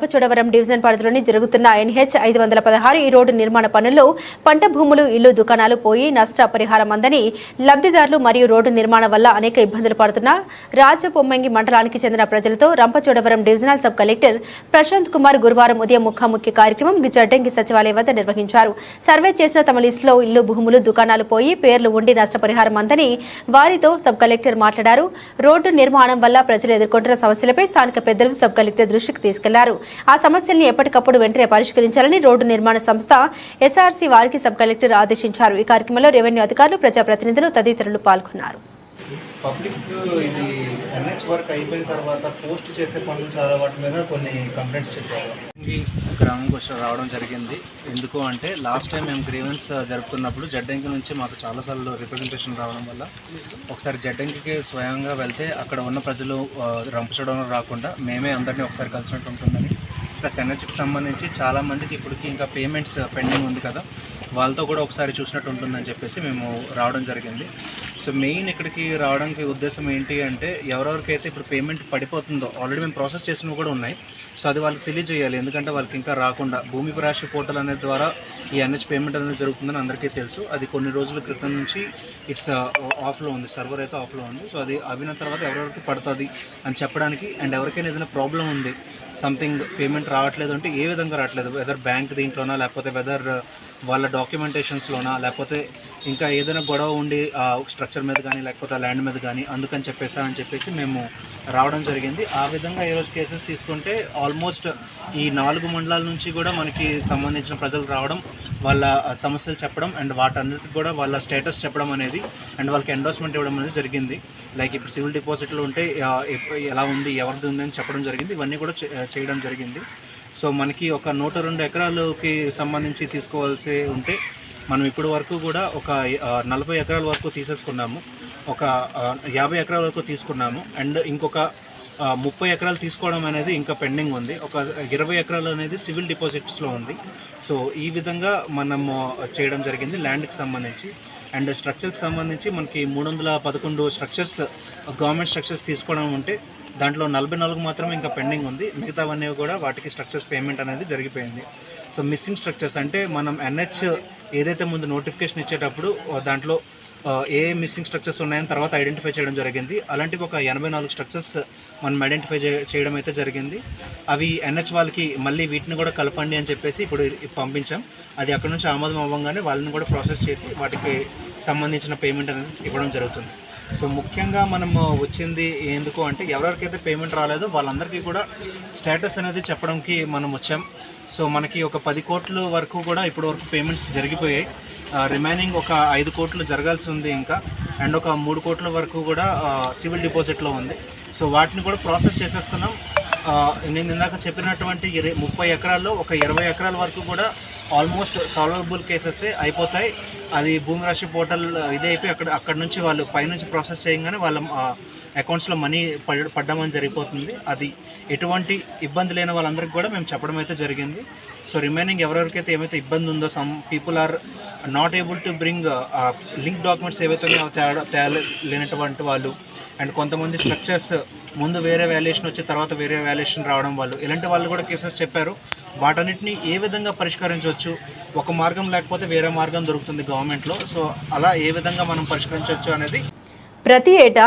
Rampachodavaram division పరిధిలోని జరుగుతున్న NH 516 ఈ రోడ్డు నిర్మాణ పనుల్లో పంట భూములు, ఇల్లు, దుకాణాలు పోయి నష్ట పరిహారం అందని లబ్ధిదారులు మరియు రోడ్డు నిర్మాణం వల్ల అనేక ఇబ్బందులు పడుతున్న రాజపొమ్మంగి మండలానికి చెందిన ప్రజలతో Rampachodavaram divisional sub collector Prashant Kumar గురువారం ఉదయం ముఖాముఖి కార్యక్రమం జడ్డంగి సచివాలయం వద్ద నిర్వహించారు. సర్వే చేసిన తమ లిస్టులో ఇల్లు, భూములు, దుకాణాలు పోయి పేర్లు ఉండి నష్టపరిహారం అందని వారితో సబ్ కలెక్టర్ మాట్లాడారు. రోడ్డు నిర్మాణం వల్ల ప్రజలు ఎదుర్కొంటున్న సమస్యలపై స్థానిక పెద్దలు సబ్ కలెక్టర్ దృష్టికి తీసుకెళ్లారు. ఆ సమస్యల్ని ఎప్పటికప్పుడు వెంటనే పరిష్కరించాలని రోడ్డు నిర్మాణ సంస్థ SRC వారికి సబ్ కలెక్టర్ ఆదేశించారు. ఈ కార్యక్రమంలో రెవెన్యూ అధికారులు, ప్రజాప్రతినిధులు తదితరులు పాల్గొన్నారు. పబ్లిక్ ఇది NH వర్క్ అయిపోయిన తర్వాత పోస్ట్ చేసే పనులు చాలా వాటి మీద కొన్ని కంప్లైంట్స్ చెప్పారు. ఈ గ్రామంకి వచ్చి రావడం జరిగింది. ఎందుకు అంటే లాస్ట్ టైం మేము గ్రీవెన్స్ జరుపుకున్నప్పుడు జడ్డంకి నుంచి మాకు చాలాసార్లు రిప్రజెంటేషన్ రావడం వల్ల ఒకసారి జడ్డంకి స్వయంగా వెళ్తే అక్కడ ఉన్న ప్రజలు రంపచోడవరం రాకుండా మేమే అందరినీ ఒకసారి కలిసినట్టు ఉంటుందని, ప్లస్ NHకి సంబంధించి చాలామందికి ఇప్పటికీ ఇంకా పేమెంట్స్ పెండింగ్ ఉంది కదా, వాళ్ళతో కూడా ఒకసారి చూసినట్టు ఉంటుందని చెప్పేసి మేము రావడం జరిగింది. సో మెయిన్ ఇక్కడికి రావడానికి ఉద్దేశం ఏంటి అంటే ఎవరెవరికైతే ఇప్పుడు పేమెంట్ పడిపోతుందో ఆల్రెడీ మేము ప్రాసెస్ చేసినవి కూడా ఉన్నాయి. సో అది వాళ్ళకి తెలియజేయాలి. ఎందుకంటే వాళ్ళకి ఇంకా రాకుండా భూమి రాశి పోర్టల్ అనేది ద్వారా ఈ NH పేమెంట్ అనేది జరుగుతుందని అందరికీ తెలుసు. అది కొన్ని రోజుల క్రితం నుంచి ఇట్స్ ఆఫ్లో ఉంది, సర్వర్ అయితే ఆఫ్లో ఉంది. సో అది అవిన తర్వాత ఎవరెవరికి పడుతుంది అని చెప్పడానికి, అండ్ ఎవరికైనా ఏదైనా ప్రాబ్లం ఉంది, సంథింగ్ పేమెంట్ రావట్లేదు అంటే ఏ విధంగా రావట్లేదు, వెదర్ బ్యాంక్ దీంట్లోనా లేకపోతే వెదర్ వాళ్ళ డాక్యుమెంటేషన్స్లోనా లేకపోతే ఇంకా ఏదైనా గొడవ ఉండి స్ట్రక్చర్ మీద కానీ లేకపోతే ల్యాండ్ మీద కానీ అందుకని చెప్పేసి మేము రావడం జరిగింది. ఆ విధంగా ఈరోజు కేసెస్ తీసుకుంటే ఆల్మోస్ట్ ఈ 4 మండలాల నుంచి కూడా మనకి సంబంధించిన ప్రజలు రావడం, వాళ్ళ సమస్యలు చెప్పడం అండ్ వాటన్నిటికి కూడా వాళ్ళ స్టేటస్ చెప్పడం అనేది అండ్ వాళ్ళకి ఎండోర్స్మెంట్ ఇవ్వడం అనేది జరిగింది. లైక్ ఇప్పుడు సివిల్ డిపాజిట్లు ఉంటే ఎలా ఉంది, ఎవరిది ఉంది అని చెప్పడం జరిగింది. ఇవన్నీ కూడా చేయడం జరిగింది. సో మనకి ఒక 102 ఎకరాలకి సంబంధించి తీసుకోవాల్సి ఉంటే మనం ఇప్పటి వరకు కూడా ఒక 40 ఎకరాల వరకు తీసేసుకున్నాము, ఒక 50 ఎకరాల వరకు తీసుకున్నాము అండ్ ఇంకొక 30 ఎకరాలు తీసుకోవడం అనేది ఇంకా పెండింగ్ ఉంది. ఒక 20 ఎకరాలు అనేది సివిల్ డిపాజిట్స్లో ఉంది. సో ఈ విధంగా మనము చేయడం జరిగింది ల్యాండ్కి సంబంధించి. అండ్ స్ట్రక్చర్కి సంబంధించి మనకి 311 స్ట్రక్చర్స్ గవర్నమెంట్ స్ట్రక్చర్స్ తీసుకోవడం ఉంటే దాంట్లో 44 మాత్రమే ఇంకా పెండింగ్ ఉంది. మిగతావన్నీ కూడా వాటికి స్ట్రక్చర్స్ పేమెంట్ అనేది జరిగిపోయింది. సో మిస్సింగ్ స్ట్రక్చర్స్ అంటే మనం NH ఏదైతే ముందు నోటిఫికేషన్ ఇచ్చేటప్పుడు దాంట్లో ఏ మిస్సింగ్ స్ట్రక్చర్స్ ఉన్నాయని తర్వాత ఐడెంటిఫై చేయడం జరిగింది. అలాంటివి ఒక 84 స్ట్రక్చర్స్ మనం ఐడెంటిఫై చేయడం అయితే జరిగింది. అవి NH వాళ్ళకి మళ్ళీ వీటిని కూడా కలపండి అని చెప్పేసి ఇప్పుడు పంపించాం. అది అక్కడ నుంచి ఆమోదం అవ్వగానే వాళ్ళని కూడా ప్రాసెస్ చేసి వాటికి సంబంధించిన పేమెంట్ అనేది ఇవ్వడం జరుగుతుంది. సో ముఖ్యంగా మనం వచ్చింది ఎందుకు అంటే ఎవరెవరికైతే పేమెంట్ రాలేదో వాళ్ళందరికీ కూడా స్టేటస్ అనేది చెప్పడానికి మనం వచ్చాం. సో మనకి ఒక 10 కోట్ల వరకు కూడా ఇప్పటి వరకు పేమెంట్స్ జరిగిపోయాయి. రిమైనింగ్ ఒక 5 కోట్లు జరగాల్సి ఉంది ఇంకా, అండ్ ఒక 3 కోట్ల వరకు కూడా సివిల్ డిపాజిట్లో ఉంది. సో వాటిని కూడా ప్రాసెస్ చేసేస్తున్నాం. నేను ఇందాక చెప్పినటువంటి 30 ఎకరాల్లో ఒక 20 ఎకరాల వరకు కూడా ఆల్మోస్ట్ సాల్వబుల్ కేసెస్ అయిపోతాయి. అది భూమి రాశి పోర్టల్ ఇదే అయిపోయి అక్కడ నుంచి వాళ్ళు పైనుంచి ప్రాసెస్ చేయగానే వాళ్ళ అకౌంట్స్లో మనీ పడ్డమని జరిగిపోతుంది. అది ఎటువంటి ఇబ్బంది లేని వాళ్ళందరికీ కూడా మేము చెప్పడం అయితే జరిగింది. సో రిమైనింగ్ ఎవరెవరికైతే ఏమైతే ఇబ్బంది ఉందో, some people are not able to bring link documents ఏవైతే తేలేనటువంటి వాళ్ళు, అండ్ కొంతమంది స్ట్రక్చర్స్ ముందు వేరే వాల్యుయేషన్ వచ్చి తర్వాత వేరే వాల్యుయేషన్ రావడం వాళ్ళు, ఇలాంటి వాళ్ళు కూడా కేసెస్ చెప్పారు. వాటన్నిటిని ఏ విధంగా పరిష్కరించవచ్చు, ఒక మార్గం లేకపోతే వేరే మార్గం దొరుకుతుంది గవర్నమెంట్లో. సో అలా ఏ విధంగా మనం పరిష్కరించవచ్చు అనేది ప్రతి ఏటా